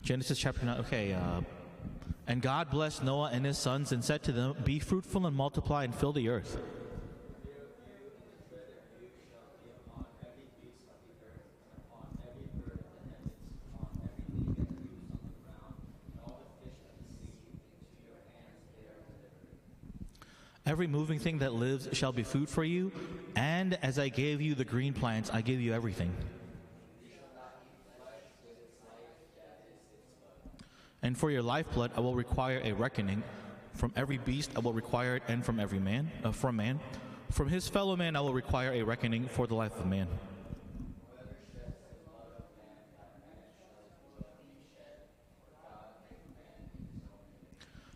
Genesis chapter 9. Okay. And God blessed Noah and his sons and said to them, "Be fruitful and multiply and fill the earth." Every moving thing that lives shall be food for you, and as I gave you the green plants, I give you everything. And for your lifeblood I will require a reckoning. From every beast I will require it, and from every man, from man. From his fellow man I will require a reckoning for the life of man.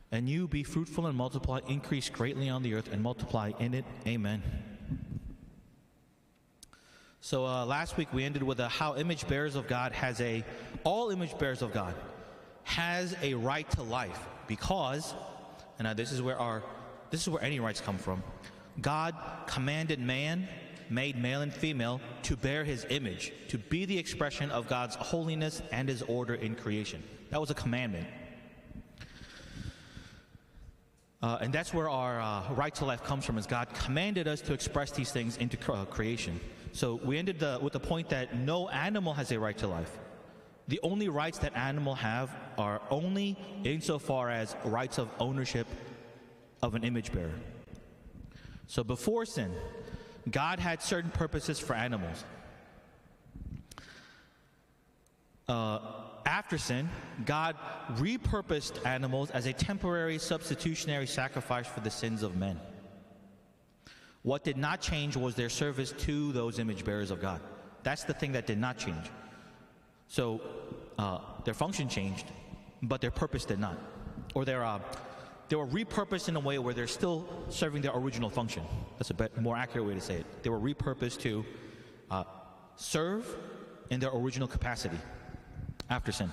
And you be fruitful and multiply, increase greatly on the earth, and multiply in it. Amen. So last week we ended with how image bearers of God all image bearers of God has a right to life, because, and this is where any rights come from. God commanded man, made male and female, to bear his image, to be the expression of God's holiness and his order in creation. That was a commandment. And that's where our right to life comes from, is God commanded us to express these things into creation. So we ended with the point that no animal has a right to life. The only rights that animals have are only insofar as rights of ownership of an image bearer. So before sin, God had certain purposes for animals. After sin, God repurposed animals as a temporary substitutionary sacrifice for the sins of men. What did not change was their service to those image bearers of God. That's the thing that did not change. So their function changed, but their purpose did not. Or they were repurposed in a way where they're still serving their original function. That's a more accurate way to say it. They were repurposed to serve in their original capacity after sin.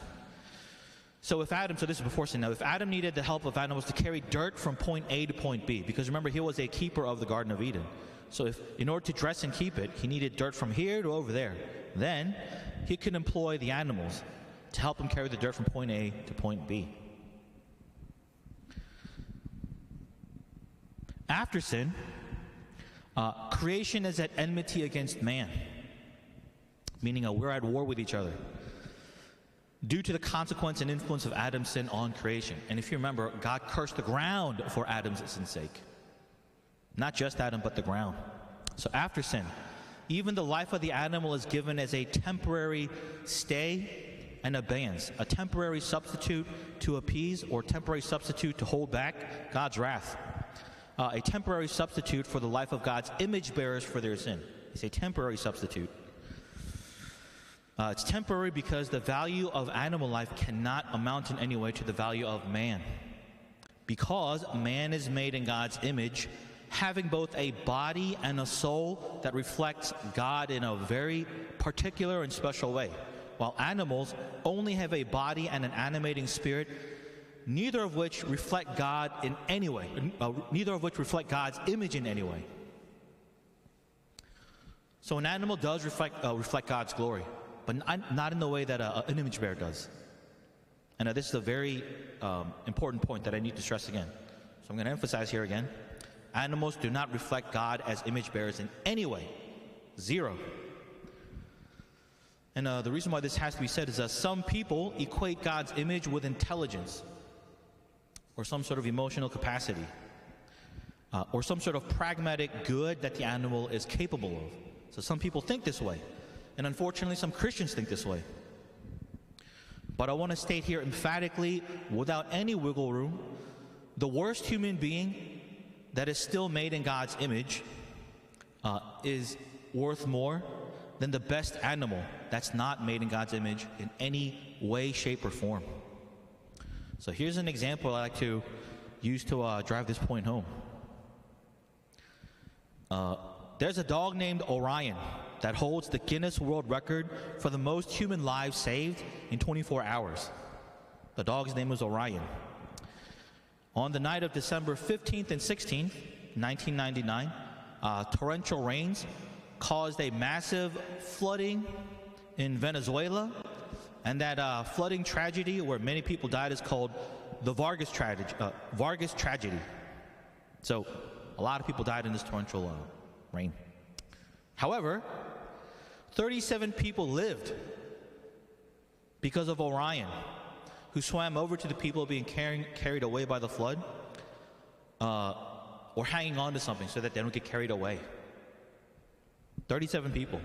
So this is before sin. Now, if Adam needed the help of animals to carry dirt from point A to point B, because remember, he was a keeper of the Garden of Eden. So in order to dress and keep it, he needed dirt from here to over there. Then he could employ the animals to help him carry the dirt from point A to point B. After sin, creation is at enmity against man, meaning we're at war with each other, due to the consequence and influence of Adam's sin on creation. And if you remember, God cursed the ground for Adam's sin's sake. Not just Adam, but the ground. So after sin, even the life of the animal is given as a temporary stay and abeyance, a temporary substitute to appease, or temporary substitute to hold back God's wrath. A temporary substitute for the life of God's image bearers for their sin. It's a temporary substitute. It's temporary because the value of animal life cannot amount in any way to the value of man. Because man is made in God's image, having both a body and a soul that reflects God in a very particular and special way, while animals only have a body and an animating spirit, neither of which reflect God in any way, neither of which reflect God's image in any way. So an animal does reflect God's glory, but not in the way that an image bearer does. And this is a very important point that I need to stress again. So I'm going to emphasize here again. Animals do not reflect God as image bearers in any way. Zero. And the reason why this has to be said is that some people equate God's image with intelligence, or some sort of emotional capacity, or some sort of pragmatic good that the animal is capable of. So some people think this way. And unfortunately, some Christians think this way. But I want to state here emphatically, without any wiggle room, the worst human being that is still made in God's image is worth more than the best animal that's not made in God's image in any way, shape, or form. So here's an example I like to use to drive this point home. There's a dog named Orion that holds the Guinness World Record for the most human lives saved in 24 hours. The dog's name is Orion. On the night of December 15th and 16th, 1999, torrential rains caused a massive flooding in Venezuela And that flooding tragedy where many people died is called the Vargas tragedy. So a lot of people died in this torrential rain. However, 37 people lived because of Orion, who swam over to the people being carried away by the flood, or hanging on to something so that they don't get carried away. 37 people.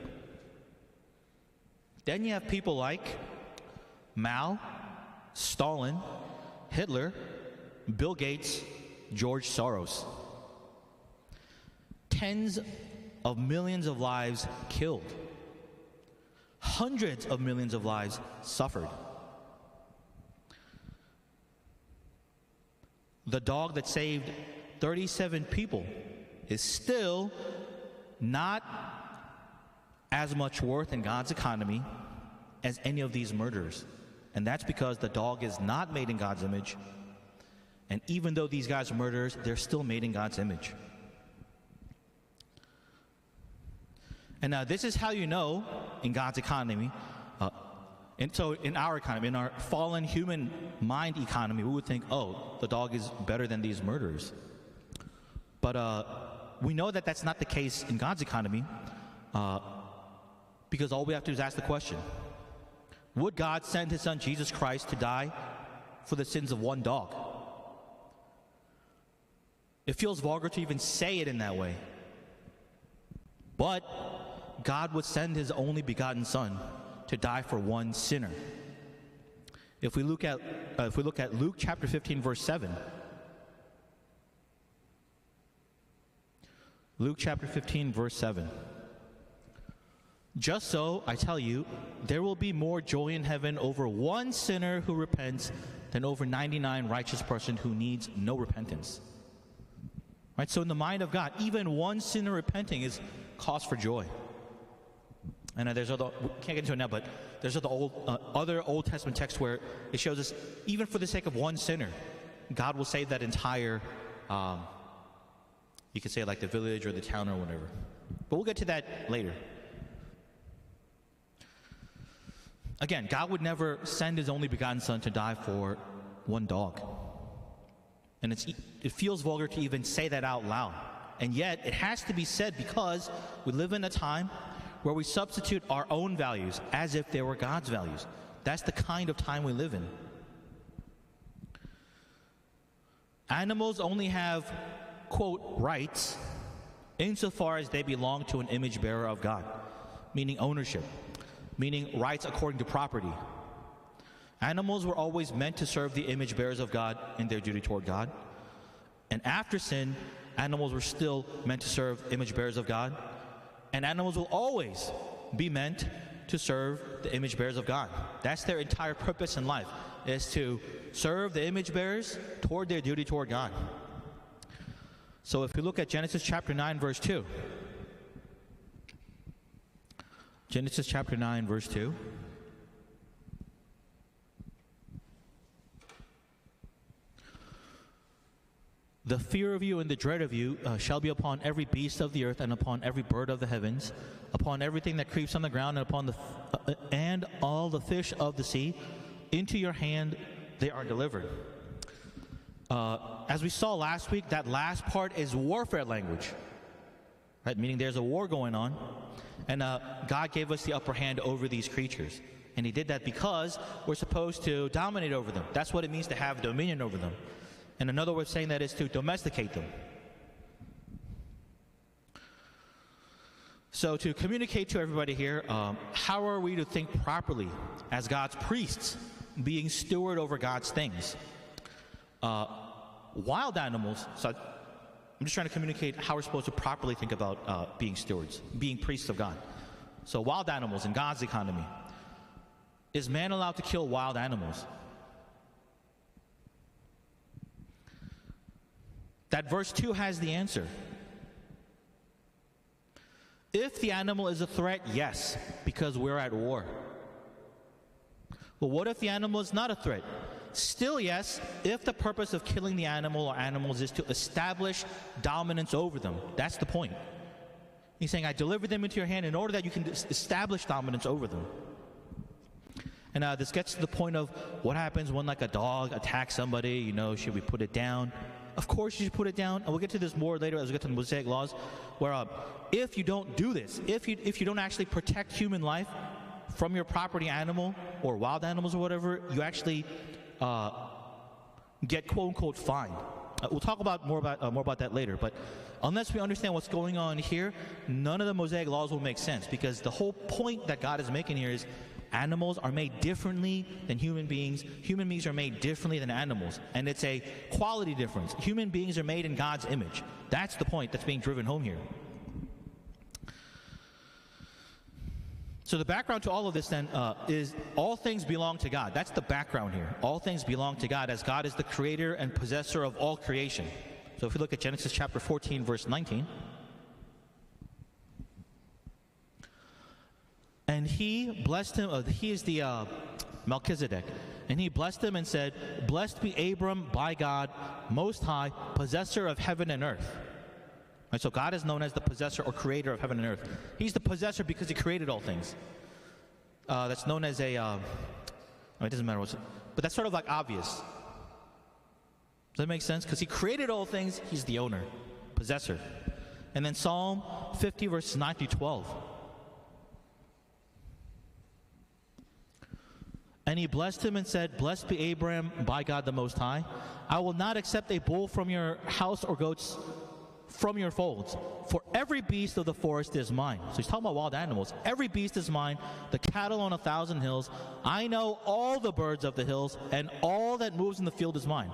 Then you have people like Mao, Stalin, Hitler, Bill Gates, George Soros. Tens of millions of lives killed. Hundreds of millions of lives suffered. The dog that saved 37 people is still not as much worth in God's economy as any of these murderers. And that's because the dog is not made in God's image. And even though these guys are murderers, they're still made in God's image. And this is how you know in God's economy, and so in our economy, in our fallen human mind economy, we would think, oh, the dog is better than these murderers. But we know that that's not the case in God's economy, because all we have to do is ask the question, would God send his son Jesus Christ to die for the sins of one dog? It feels vulgar to even say it in that way. But God would send his only begotten son to die for one sinner. If we look at Luke chapter 15 verse 7. Luke chapter 15 verse 7. Just so, I tell you, there will be more joy in heaven over one sinner who repents than over 99 righteous person who needs no repentance. Right? So in the mind of God, even one sinner repenting is cause for joy. And there's other, we can't get into it now, but there's other Old Testament texts where it shows us, even for the sake of one sinner, God will save that entire, you could say like the village or the town or whatever. But we'll get to that later. Again, God would never send his only begotten son to die for one dog. And it feels vulgar to even say that out loud. And yet, it has to be said because we live in a time where we substitute our own values as if they were God's values. That's the kind of time we live in. Animals only have, quote, rights insofar as they belong to an image bearer of God, meaning ownership, meaning rights according to property. Animals were always meant to serve the image bearers of God in their duty toward God. And after sin, animals were still meant to serve image bearers of God. And animals will always be meant to serve the image bearers of God. That's their entire purpose in life, is to serve the image bearers toward their duty toward God. So if we look at Genesis chapter 9, verse 2. Genesis chapter 9, verse 2. The fear of you and the dread of you shall be upon every beast of the earth and upon every bird of the heavens, upon everything that creeps on the ground, and upon and all the fish of the sea. Into your hand they are delivered. As we saw last week, that last part is warfare language, right? Meaning there's a war going on, and God gave us the upper hand over these creatures. And he did that because we're supposed to dominate over them. That's what it means to have dominion over them. And another way of saying that is to domesticate them. So to communicate to everybody here, how are we to think properly as God's priests, being steward over God's things? Wild animals, so I'm just trying to communicate how we're supposed to properly think about being stewards, being priests of God. So wild animals in God's economy. Is man allowed to kill wild animals? That verse 2 has the answer. If the animal is a threat, yes, because we're at war. Well, what if the animal is not a threat? Still yes, if the purpose of killing the animal or animals is to establish dominance over them. That's the point. He's saying, I deliver them into your hand in order that you can establish dominance over them. And this gets to the point of what happens when like a dog attacks somebody, you know, should we put it down? Of course you should put it down, and we'll get to this more later as we get to the Mosaic laws, where if you don't do this, if you don't actually protect human life from your property animal or wild animals or whatever, you actually get quote-unquote fined. We'll talk about more about that later, but unless we understand what's going on here, none of the Mosaic laws will make sense, because the whole point that God is making here is animals are made differently than human beings. Human beings are made differently than animals, and it's a quality difference. Human beings are made in God's image. That's the point that's being driven home here. So the background to all of this then is all things belong to God. That's the background here. All things belong to God, as God is the creator and possessor of all creation. So if we look at Genesis chapter 14, verse 19. And he blessed him, he is the Melchizedek. And he blessed him and said, "Blessed be Abram by God, Most High, possessor of heaven and earth." Right, so God is known as the possessor or creator of heaven and earth. He's the possessor because he created all things. That's known as a, it doesn't matter but that's sort of like obvious. Does that make sense? Because he created all things, he's the owner, possessor. And then Psalm 50, verses 9 through 12. And he blessed him and said, "Blessed be Abram by God the Most High. I will not accept a bull from your house or goats from your folds, for every beast of the forest is mine." So he's talking about wild animals. "Every beast is mine, the cattle on 1,000 hills. I know all the birds of the hills, and all that moves in the field is mine.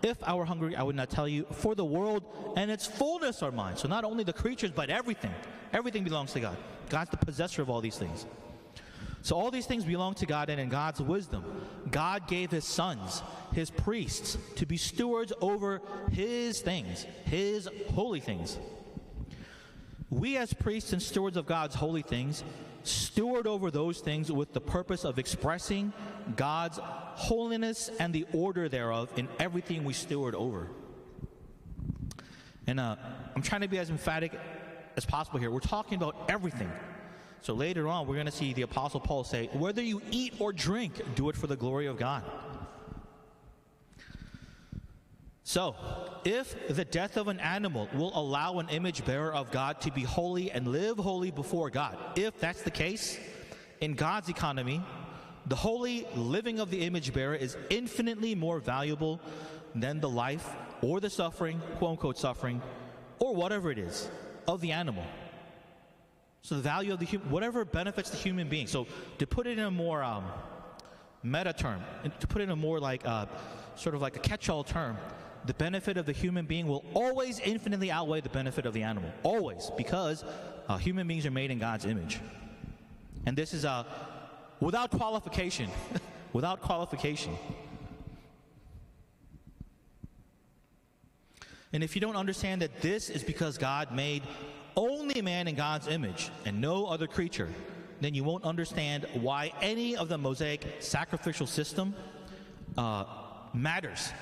If I were hungry, I would not tell you, for the world and its fullness are mine." So not only the creatures, but everything. Everything belongs to God. God's the possessor of all these things. So all these things belong to God, and in God's wisdom, God gave his sons, his priests, to be stewards over his things, his holy things. We as priests and stewards of God's holy things steward over those things with the purpose of expressing God's holiness and the order thereof in everything we steward over. And I'm trying to be as emphatic as possible here. We're talking about everything. So later on, we're going to see the Apostle Paul say, "Whether you eat or drink, do it for the glory of God." So, if the death of an animal will allow an image bearer of God to be holy and live holy before God, if that's the case, in God's economy, the holy living of the image bearer is infinitely more valuable than the life or the suffering, quote-unquote suffering, or whatever it is, of the animal. So the value of the whatever benefits the human being. So to put it in a more meta term, and to put it in a more like sort of like a catch-all term, the benefit of the human being will always infinitely outweigh the benefit of the animal. Always, because human beings are made in God's image. And this is without qualification. Without qualification. And if you don't understand that this is because God made only man in God's image and no other creature, then you won't understand why any of the Mosaic sacrificial system matters.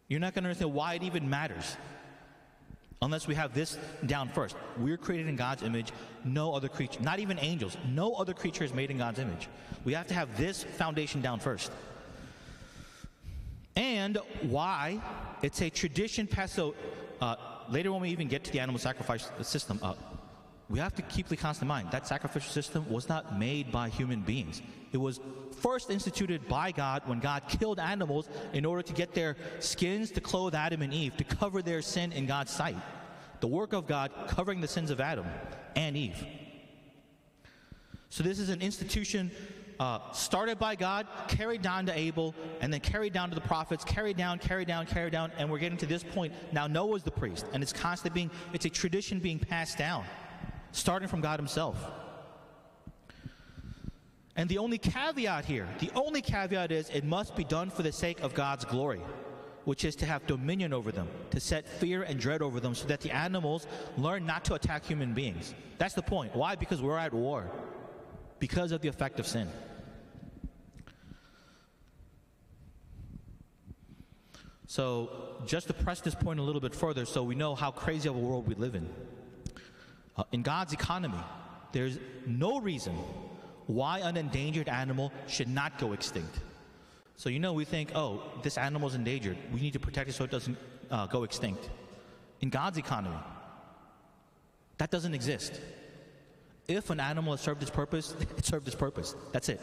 You're not going to understand why it even matters unless we have this down first. We're created in God's image, no other creature, not even angels, no other creature is made in God's image. We have to have this foundation down first. And why it's a tradition passed. So later when we even get to the animal sacrifice system, we have to keep the constant in mind that sacrificial system was not made by human beings. It was first instituted by God when God killed animals in order to get their skins to clothe Adam and Eve, to cover their sin in God's sight. The work of God covering the sins of Adam and Eve. So this is an institution started by God, carried down to Abel, and then carried down to the prophets, carried down, and we're getting to this point. Now Noah's the priest, and it's constantly it's a tradition being passed down, starting from God himself. And the only caveat here, is it must be done for the sake of God's glory, which is to have dominion over them, to set fear and dread over them, so that the animals learn not to attack human beings. That's the point. Why? Because we're at war. Because of the effect of sin. So, just to press this point a little bit further so we know how crazy of a world we live in. In God's economy, there's no reason why an endangered animal should not go extinct. So we think, oh, this animal is endangered. We need to protect it so it doesn't go extinct. In God's economy, that doesn't exist. If an animal has served its purpose, it served its purpose. That's it.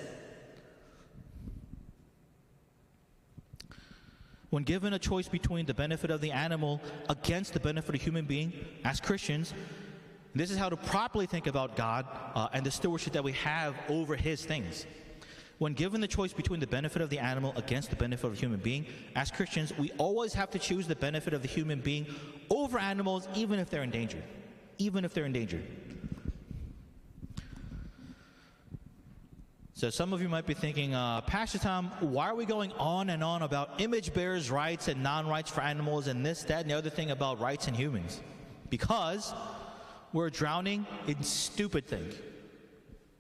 When given a choice between the benefit of the animal against the benefit of a human being, as Christians, this is how to properly think about God and the stewardship that we have over His things. When given the choice between the benefit of the animal against the benefit of a human being, as Christians, we always have to choose the benefit of the human being over animals, even if they're endangered. Even if they're endangered. So some of you might be thinking, Pastor Tom, why are we going on and on about image bearers' rights and non-rights for animals and this, that, and the other thing about rights in humans? Because we're drowning in stupid things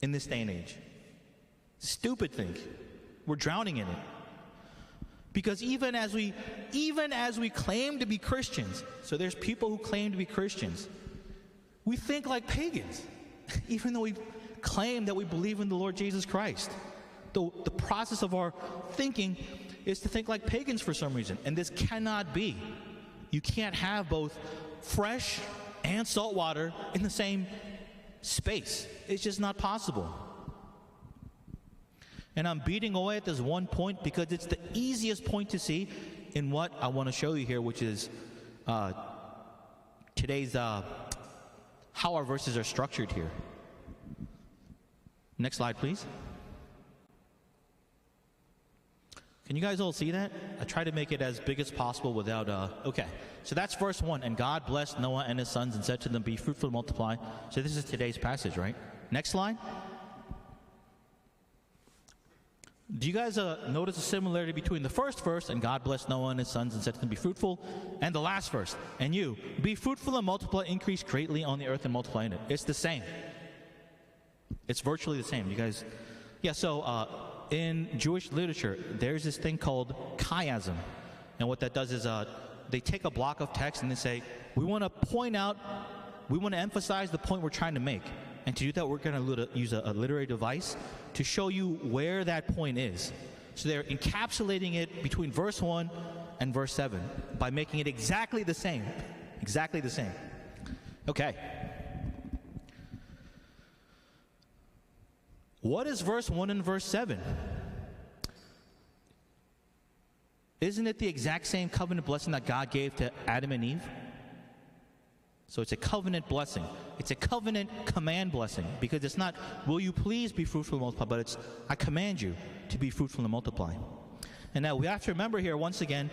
in this day and age. Stupid things. We're drowning in it. Because even as we claim to be Christians, so there's people who claim to be Christians, we think like pagans, even though we claim that we believe in the Lord Jesus Christ. The process of our thinking is to think like pagans for some reason, and this cannot be. You can't have both fresh and salt water in the same space. It's just not possible. And I'm beating away at this one point because it's the easiest point to see in what I want to show you here, which is today's how our verses are structured here. Next slide, please. Can you guys all see that? I try to make it as big as possible without, okay. So that's verse 1. And God blessed Noah and his sons and said to them, be fruitful and multiply. So this is today's passage, right? Next slide. Do you guys notice a similarity between the first verse, and God blessed Noah and his sons and said to them, be fruitful, and the last verse, and you, be fruitful and multiply, increase greatly on the earth and multiply in it? It's the same. It's virtually the same. You guys, yeah, so in Jewish literature, there's this thing called chiasm. And what that does is they take a block of text and they say, we want to point out, we want to emphasize the point we're trying to make. And to do that, we're going to use a literary device to show you where that point is. So they're encapsulating it between verse 1 and verse 7 by making it exactly the same. Exactly the same. Okay. What is verse 1 and verse 7? Isn't it the exact same covenant blessing that God gave to Adam and Eve? So it's a covenant blessing. It's a covenant command blessing, because it's not, will you please be fruitful and multiply, but it's, I command you to be fruitful and multiply. And now we have to remember here, once again,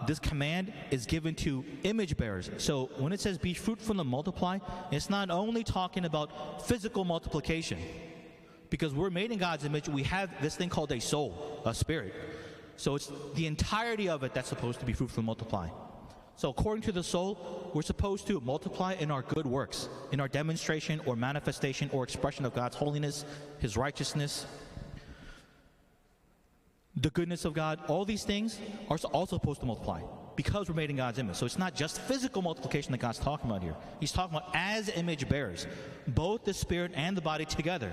this command is given to image bearers. So when it says be fruitful and multiply, it's not only talking about physical multiplication, because we're made in God's image. We have this thing called a soul, a spirit. So it's the entirety of it that's supposed to be fruitful and multiply. So according to the soul, we're supposed to multiply in our good works, in our demonstration or manifestation or expression of God's holiness, His righteousness, the goodness of God. All these things are also supposed to multiply because we're made in God's image. So it's not just physical multiplication that God's talking about here. He's talking about as image bearers, both the spirit and the body together.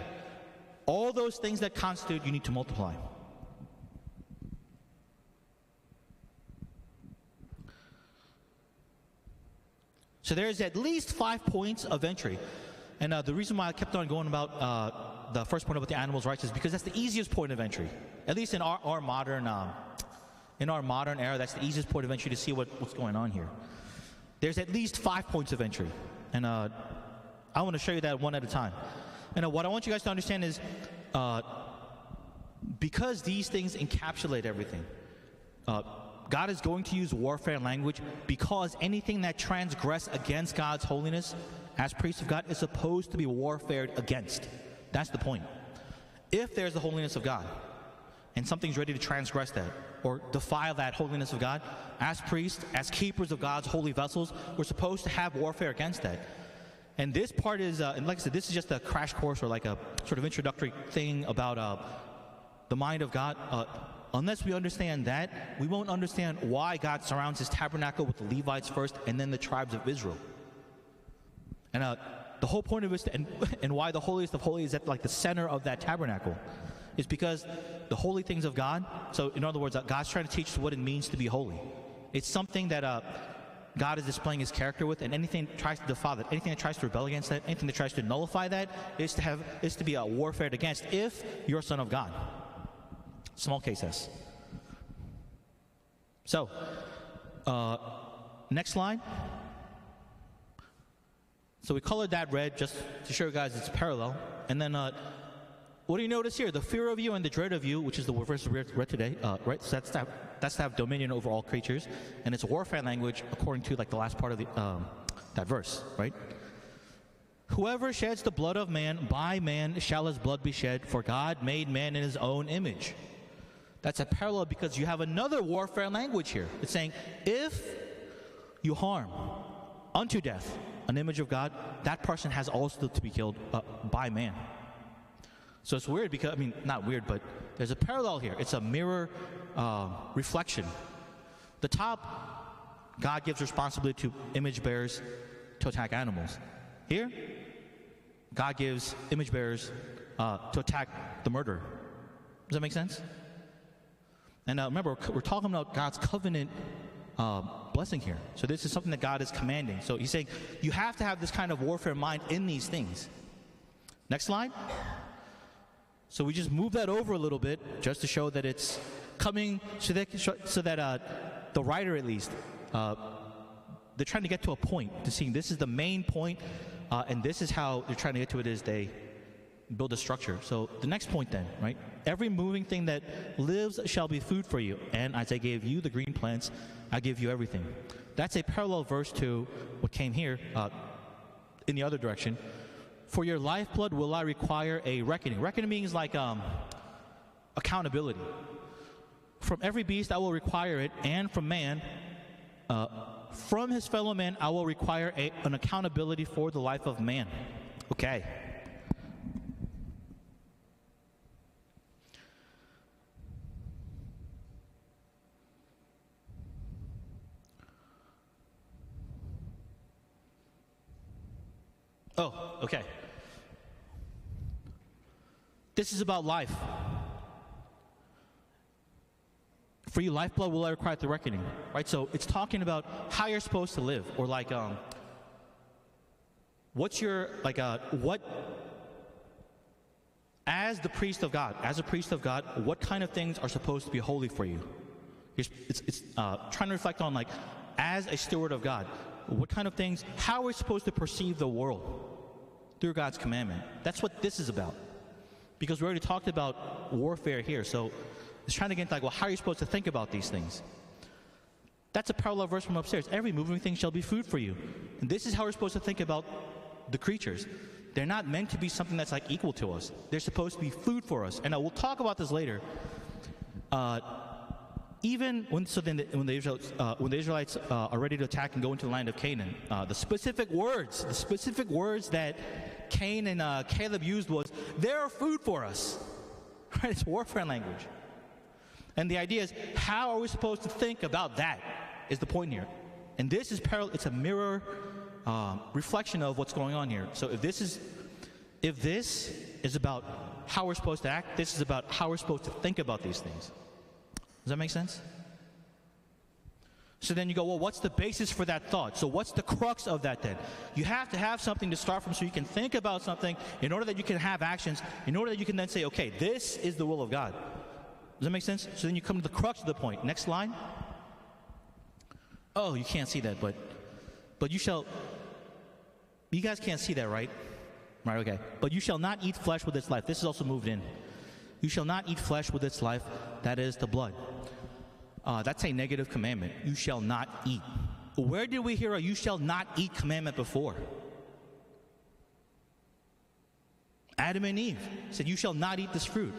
All those things that constitute, you need to multiply. So there's at least 5 points of entry. And the reason why I kept on going about the first point about the animals' rights is because that's the easiest point of entry. At least in our modern era, that's the easiest point of entry to see what's going on here. There's at least 5 points of entry. And I want to show you that one at a time. And what I want you guys to understand is because these things encapsulate everything, God is going to use warfare language because anything that transgress against God's holiness as priests of God is supposed to be warfared against. That's the point. If there's the holiness of God and something's ready to transgress that or defile that holiness of God, as priests, as keepers of God's holy vessels, we're supposed to have warfare against that. And this part is, and like I said, this is just a crash course or like a sort of introductory thing about the mind of God. Unless we understand that, we won't understand why God surrounds His tabernacle with the Levites first and then the tribes of Israel. And the whole point of it, and why the holiest of holies is at like the center of that tabernacle, is because the holy things of God. So in other words, God's trying to teach us what it means to be holy. It's something that God is displaying His character with, and anything that tries to defile that, anything that tries to rebel against that, anything that tries to nullify that, is to be warfared against if you're a son of God. Small case S. So, next line. So we colored that red just to show you guys it's parallel. And then, what do you notice here? The fear of you and the dread of you, which is the verse we read today, right? So that's to have dominion over all creatures, and it's warfare language according to like the last part of that verse, right? Whoever sheds the blood of man, by man shall his blood be shed, for God made man in His own image. That's a parallel because you have another warfare language here. It's saying, if you harm unto death an image of God, that person has also to be killed by man. So it's weird because, I mean, not weird, but there's a parallel here. It's a mirror reflection. The top, God gives responsibility to image bearers to attack animals. Here, God gives image bearers to attack the murderer. Does that make sense? And remember, we're talking about God's covenant blessing here. So this is something that God is commanding. So He's saying you have to have this kind of warfare mind in these things. Next slide. So we just move that over a little bit just to show that it's coming, so that the writer at least, they're trying to get to a point, to seeing this is the main point, and this is how they're trying to get to it is they build a structure. So the next point then, right? Every moving thing that lives shall be food for you, and as I gave you the green plants, I give you everything. That's a parallel verse to what came here in the other direction. For your lifeblood will I require a reckoning. Reckoning means like accountability. From every beast I will require it, and from man, from his fellow man I will require an accountability for the life of man. Okay. Oh, okay. This is about life. For you, lifeblood will I require the reckoning, right? So it's talking about how you're supposed to live, or like, what's your, like, what, as the priest of God, as a priest of God, what kind of things are supposed to be holy for you? It's trying to reflect on, like, as a steward of God, what kind of things, how are we supposed to perceive the world through God's commandment? That's what this is about. Because we already talked about warfare here, so it's trying to get like, well, how are you supposed to think about these things? That's a parallel verse from upstairs. Every moving thing shall be food for you. And this is how we're supposed to think about the creatures. They're not meant to be something that's like equal to us. They're supposed to be food for us. And we'll talk about this later. Even when the Israelites are ready to attack and go into the land of Canaan, the specific words that Cain and Caleb used was, "They're food for us." Right? It's warfare language. And the idea is, how are we supposed to think about that? Is the point here. And this is parallel. It's a mirror reflection of what's going on here. So if this is about how we're supposed to act, this is about how we're supposed to think about these things. Does that make sense? So then you go, well, what's the basis for that thought? So what's the crux of that then? You have to have something to start from so you can think about something in order that you can have actions, in order that you can then say, okay, this is the will of God. Does that make sense? So then you come to the crux of the point. Next line. Oh, you can't see that, but you guys can't see that, right? Right, okay. But you shall not eat flesh with its life. This is also moved in. You shall not eat flesh with its life, that is the blood. That's a negative commandment. You shall not eat. Where did we hear a you shall not eat commandment before? Adam and Eve said, you shall not eat this fruit.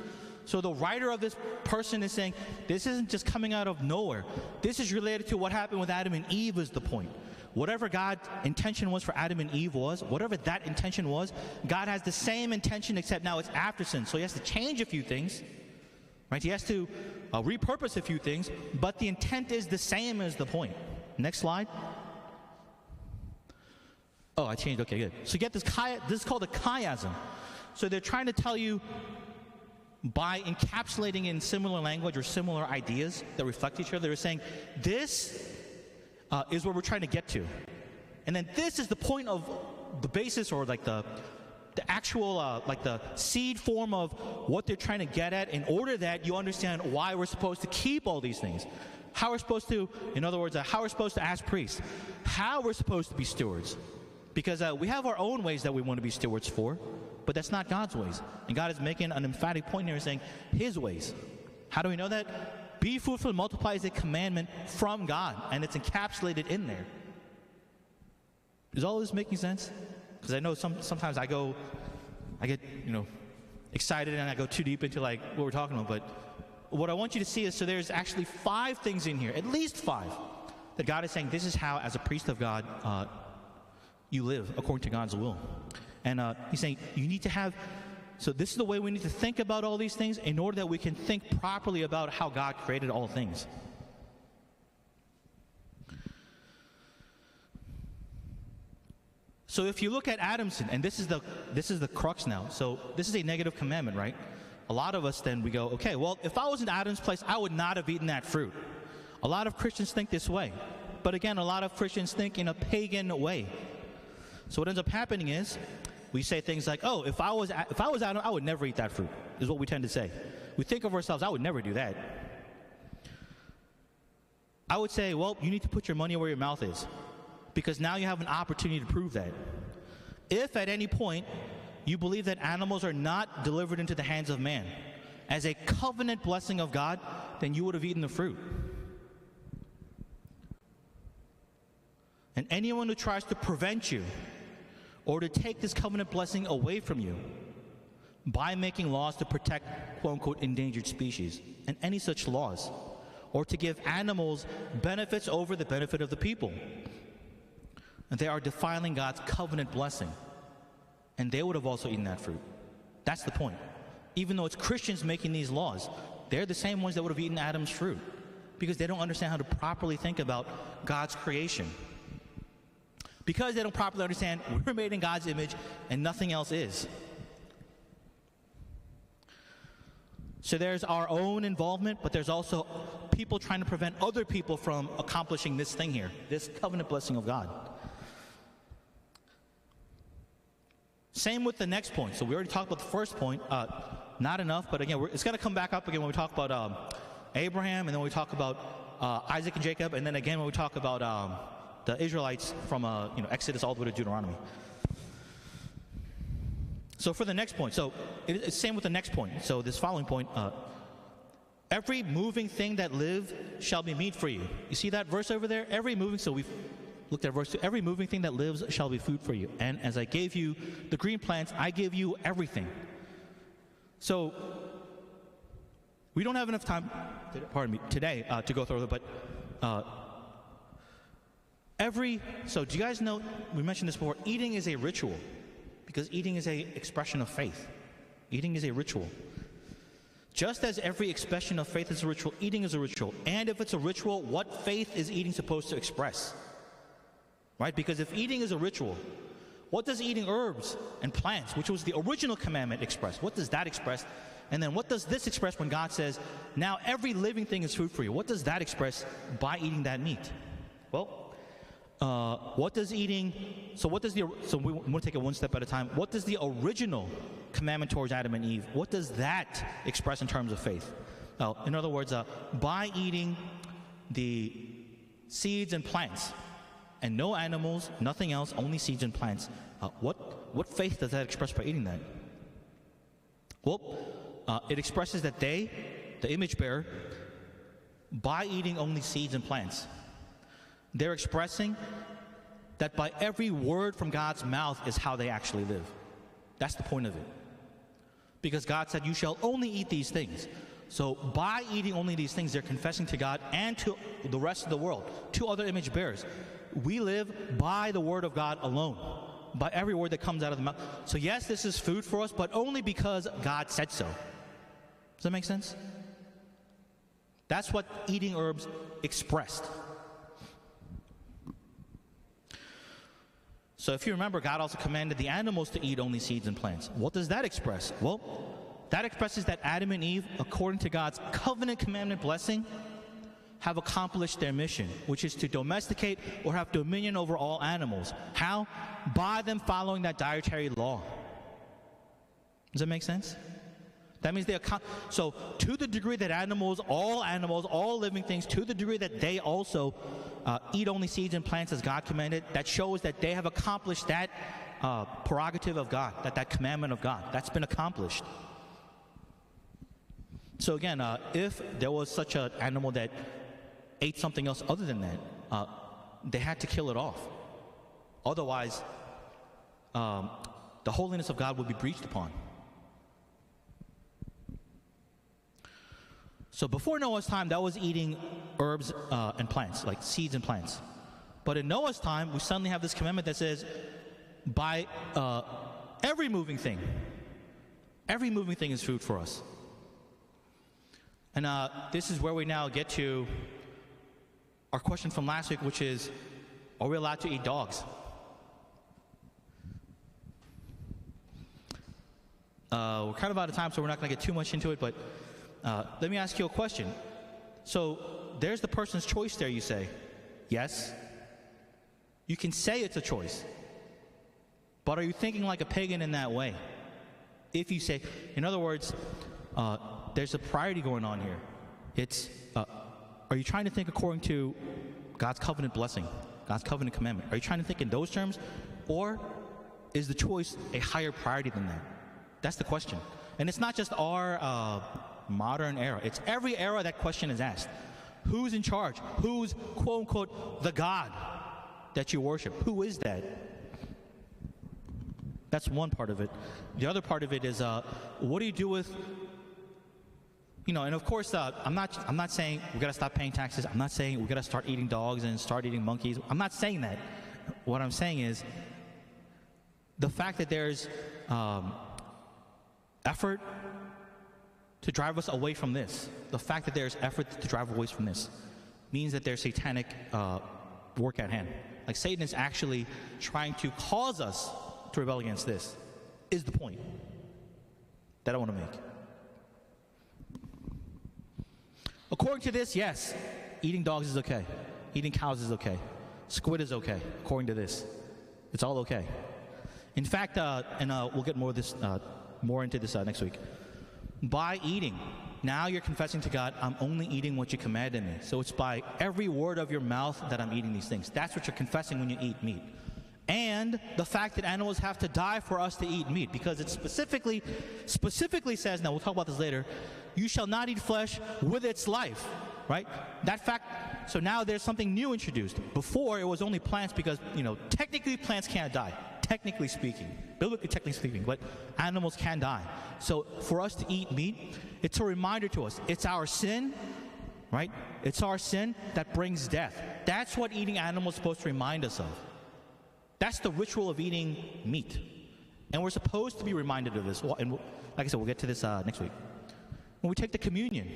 So the writer of this person is saying, this isn't just coming out of nowhere. This is related to what happened with Adam and Eve is the point. Whatever God's intention was for Adam and Eve was, whatever that intention was, God has the same intention except now it's after sin. So he has to change a few things, right? He has to repurpose a few things, but the intent is the same as the point. Next slide. Oh, I changed. Okay, good. So you get this is called a chiasm. So they're trying to tell you, by encapsulating in similar language or similar ideas that reflect each other, they're saying this is where we're trying to get to, and then this is the point of the basis, or like the actual like the seed form of what they're trying to get at, in order that you understand why we're supposed to keep all these things, how we're supposed to, in other words, how we're supposed to ask priests, how we're supposed to be stewards, because we have our own ways that we want to be stewards for, but that's not God's ways. And God is making an emphatic point here, saying His ways. How do we know that? Be fruitful and multiply is a commandment from God, and it's encapsulated in there. Is all this making sense? Because I know sometimes I get excited and I go too deep into like what we're talking about. But what I want you to see is, so there's actually 5 things in here, at least 5, that God is saying this is how, as a priest of God, you live according to God's will. And He's saying you need to have, so this is the way we need to think about all these things in order that we can think properly about how God created all things. So if you look at Adam's sin, and this is the crux now. So this is a negative commandment, right? A lot of us then we go, okay, well, if I was in Adam's place, I would not have eaten that fruit. A lot of Christians think this way. But again, a lot of Christians think in a pagan way. So what ends up happening is we say things like, oh, if I was Adam, I would never eat that fruit, is what we tend to say. We think of ourselves, I would never do that. I would say, well, you need to put your money where your mouth is, because now you have an opportunity to prove that. If at any point you believe that animals are not delivered into the hands of man as a covenant blessing of God, then you would have eaten the fruit. And anyone who tries to prevent you or to take this covenant blessing away from you by making laws to protect, quote-unquote, endangered species, and any such laws, or to give animals benefits over the benefit of the people, and they are defiling God's covenant blessing, and they would have also eaten that fruit. That's the point. Even though it's Christians making these laws, they're the same ones that would have eaten Adam's fruit, because they don't understand how to properly think about God's creation. Because they don't properly understand we're made in God's image and nothing else is. So there's our own involvement, but there's also people trying to prevent other people from accomplishing this thing here, this covenant blessing of God. Same with the next point. So we already talked about the first point, not enough, but again, it's going to come back up again when we talk about Abraham, and then when we talk about Isaac and Jacob, and then again when we talk about the Israelites from Exodus all the way to Deuteronomy. So for the next point, so it's same with the next point. So this following point, every moving thing that lives shall be meat for you. You see that verse over there? So we've looked at verse 2. Every moving thing that lives shall be food for you. And as I gave you the green plants, I give you everything. So we don't have enough time, today to go through it, but so do you guys know, we mentioned this before, eating is a ritual, because eating is a expression of faith. Eating is a ritual. Just as every expression of faith is a ritual, eating is a ritual. And if it's a ritual, what faith is eating supposed to express? Right? Because if eating is a ritual, what does eating herbs and plants, which was the original commandment, express? What does that express? And then what does this express when God says, now every living thing is food for you? What does that express by eating that meat? Well, what does eating, so we want to take it one step at a time. What does the original commandment towards Adam and Eve, what does that express in terms of faith? In other words, by eating the seeds and plants, and no animals, nothing else, only seeds and plants, what faith does that express by eating that? Well, it expresses that they, the image bearer, by eating only seeds and plants, they're expressing that by every word from God's mouth is how they actually live. That's the point of it. Because God said, you shall only eat these things. So by eating only these things, they're confessing to God and to the rest of the world, to other image bearers. We live by the word of God alone, by every word that comes out of the mouth. So yes, this is food for us, but only because God said so. Does that make sense? That's what eating herbs expressed. So if you remember, God also commanded the animals to eat only seeds and plants. What does that express? Well, that expresses that Adam and Eve, according to God's covenant commandment blessing, have accomplished their mission, which is to domesticate or have dominion over all animals. How? By them following that dietary law. Does that make sense? That means so to the degree that animals, all living things, to the degree that they also eat only seeds and plants as God commanded, that shows that they have accomplished that prerogative of God, that commandment of God. That's been accomplished. So again, if there was such an animal that ate something else other than that, they had to kill it off. Otherwise, the holiness of God would be breached upon. So before Noah's time, that was eating herbs and plants, like seeds and plants. But in Noah's time, we suddenly have this commandment that says, by every moving thing is food for us. And this is where we now get to our question from last week, which is, are we allowed to eat dogs? We're kind of out of time, so we're not going to get too much into it, but let me ask you a question. So there's the person's choice there, you say. Yes. You can say it's a choice. But are you thinking like a pagan in that way? If you say, in other words, there's a priority going on here. It's, are you trying to think according to God's covenant blessing, God's covenant commandment? Are you trying to think in those terms? Or is the choice a higher priority than that? That's the question. And it's not just our modern era. It's every era that question is asked. Who's in charge? Who's, quote unquote, the God that you worship? Who is that? That's one part of it. The other part of it is, what do you do with, and of course, I'm not saying we gotta stop paying taxes. I'm not saying we gotta start eating dogs and start eating monkeys. I'm not saying that. What I'm saying is, the fact that there's effort to drive us away from this, the fact that there's effort to drive away from this, means that there's satanic work at hand. Like Satan is actually trying to cause us to rebel against this, is the point that I want to make. According to this, yes, eating dogs is okay. Eating cows is okay. Squid is okay, according to this. It's all okay. In fact, and we'll get more into this next week. By eating, now you're confessing to God, I'm only eating what you commanded me. So it's by every word of your mouth that I'm eating these things. That's what you're confessing when you eat meat. And the fact that animals have to die for us to eat meat, because it specifically says, now we'll talk about this later, you shall not eat flesh with its life, right? That fact, so now there's something new introduced. Before, it was only plants because, technically plants can't die, technically speaking, biblically technically speaking, but animals can die. So for us to eat meat, it's a reminder to us, it's our sin, right? It's our sin that brings death. That's what eating animals is supposed to remind us of. That's the ritual of eating meat. And we're supposed to be reminded of this. And like I said, we'll get to this next week. When we take the communion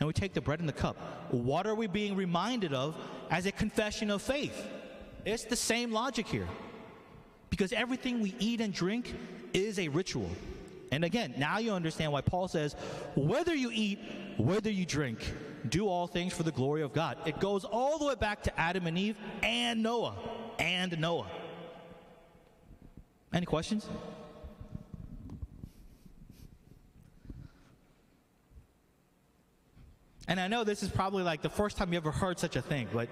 and we take the bread and the cup, what are we being reminded of as a confession of faith? It's the same logic here. Because everything we eat and drink is a ritual. And again, now you understand why Paul says, whether you eat, whether you drink, do all things for the glory of God. It goes all the way back to Adam and Eve and Noah. Any questions? And I know this is probably like the first time you ever heard such a thing, but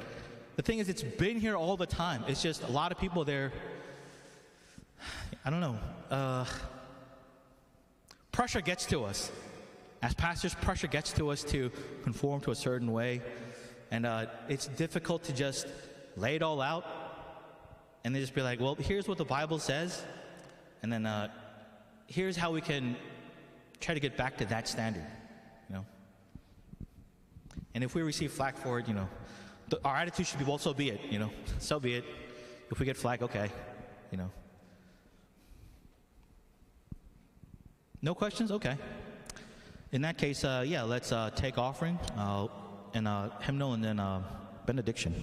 the thing is, it's been here all the time. It's just a lot of people there, I don't know, pressure gets to us. As pastors, pressure gets to us to conform to a certain way, and it's difficult to just lay it all out and then just be like, well, here's what the Bible says, and then here's how we can try to get back to that standard, And if we receive flack for it, our attitude should be, well, so be it, so be it. If we get flack, okay, No questions? Okay. In that case, let's take offering and hymnal and then benediction.